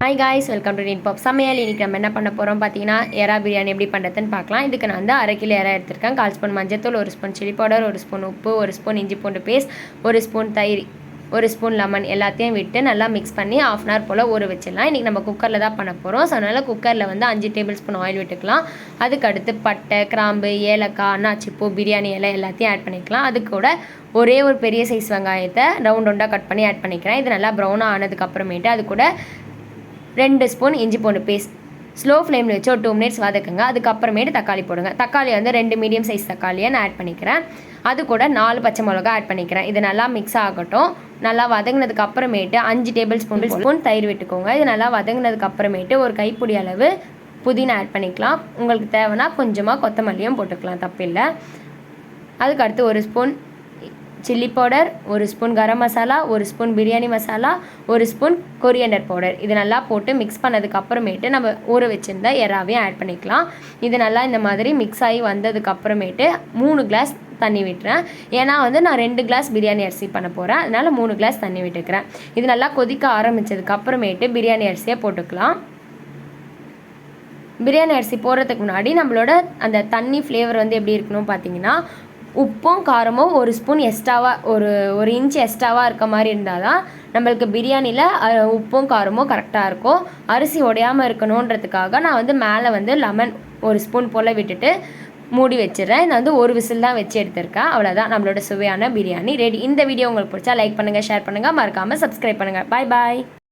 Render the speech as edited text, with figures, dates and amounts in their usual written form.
Hi guys, welcome to நின்பாப் சமையல். இன்றைக்கி நம்ம என்ன பண்ண போகிறோம் பார்த்தீங்கன்னா, எறா பிரியாணி எப்படி பண்ணுறதுன்னு பார்க்கலாம். இதுக்கு நான் வந்து 1/2 கிலோ எறா எடுத்திருக்கேன். 1/4 ஸ்பூன் மஞ்சத்தூள், 1 ஸ்பூன் சில்லி பவுடர், 1 ஸ்பூன் உப்பு, 1 ஸ்பூன் இஞ்சி பூண்டு பேஸ்ட், 1 ஸ்பூன் தயிர், 1 ஸ்பூன் லெமன் எல்லாத்தையும் விட்டு நல்லா மிக்ஸ் பண்ணி 1/2 hour போல் ஊற வச்சிடலாம். இன்றைக்கி நம்ம குக்கரில் தான் பண்ண போகிறோம். ஸோ அதனால் குக்கரில் வந்து 5 டேபிள் ஸ்பூன் ஆயில் விட்டுக்கலாம். அதுக்கு அடுத்து பட்டை, கிராம்பு, ஏலக்காய், அன்னாச்சிப்பூ, பிரியாணி இலை எல்லாத்தையும் ஆட் பண்ணிக்கலாம். அது கூட ஒரே ஒரு பெரிய சைஸ் வெங்காயத்தை ரவுண்டாக கட் பண்ணி ஆட் பண்ணிக்கிறேன். இது நல்லா ப்ரௌனாக ஆனதுக்கப்புறமேட்டு அது கூட 2 ஸ்பூன் இஞ்சி பூண்டு பேஸ்ட் ஸ்லோ ஃப்ளேமில் வச்சு ஒரு 2 minutes வதக்குங்க. அதுக்கப்புறமேட்டு தக்காளி போடுங்க. தக்காளி வந்து 2 மீடியம் சைஸ் தக்காளியை நான் ஆட் பண்ணிக்கிறேன். அது கூட 4 பச்சை மிளகா ஆட் பண்ணிக்கிறேன். இது நல்லா மிக்ஸ் ஆகட்டும். நல்லா வதங்கினதுக்கு அப்புறமேட்டு 5 டேபிள் ஸ்பூன் தயிர் விட்டுக்கோங்க. இது நல்லா வதங்கினதுக்கு அப்புறமேட்டு ஒரு கைப்பிடி அளவு புதினா ஆட் பண்ணிக்கலாம். உங்களுக்கு தேவைன்னா கொஞ்சமாக கொத்தமல்லியும் போட்டுக்கலாம், தப்பில்லை. அதுக்கு அடுத்து 1 spoon chilli powder, 1 spoon garam masala, 1 spoon biryani masala, 1 spoon coriander powder. இது நல்லா போட்டு மிக்ஸ் பண்ணதுக்கு அப்புறமேட்டு நம்ம ஊற வச்சுருந்த எறாவையும் ஆட் பண்ணிக்கலாம். இது நல்லா இந்த மாதிரி மிக்ஸ் ஆகி வந்ததுக்கு அப்புறமேட்டு 3 கிளாஸ் தண்ணி விட்டுறேன். ஏன்னா வந்து நான் 2 கிளாஸ் பிரியாணி அரிசி பண்ண போகிறேன். அதனால் 3 கிளாஸ் தண்ணி விட்டுக்கிறேன். இது நல்லா கொதிக்க ஆரம்பித்ததுக்கு அப்புறமேட்டு பிரியாணி அரிசியை போட்டுக்கலாம். பிரியாணி அரிசி போடுறதுக்கு முன்னாடி நம்மளோட அந்த தண்ணி ஃப்ளேவர் வந்து எப்படி இருக்கணும் பார்த்தீங்கன்னா, உப்பும் காரமும் 1 ஸ்பூன் எக்ஸ்ட்ராவாக ஒரு இன்ச் எக்ஸ்ட்ராவாக இருக்க மாதிரி இருந்தால் தான் நம்மளுக்கு பிரியாணியில் உப்பும் காரமும் கரெக்டாக இருக்கும். அரிசி உடையாமல் இருக்கணுன்றதுக்காக நான் வந்து மேலே வந்து லெமன் 1 ஸ்பூன் போல் விட்டுட்டு மூடி வச்சிடறேன். இதை வந்து 1 விசில் தான் வச்சு எடுத்திருக்கேன். அவ்வளோதான், நம்மளோட சுவையான பிரியாணி ரெடி. இந்த வீடியோ உங்களுக்கு பிடிச்சா லைக் பண்ணுங்கள், ஷேர் பண்ணுங்கள், மறக்காமல் சப்ஸ்கிரைப் பண்ணுங்கள். பாய் பாய்.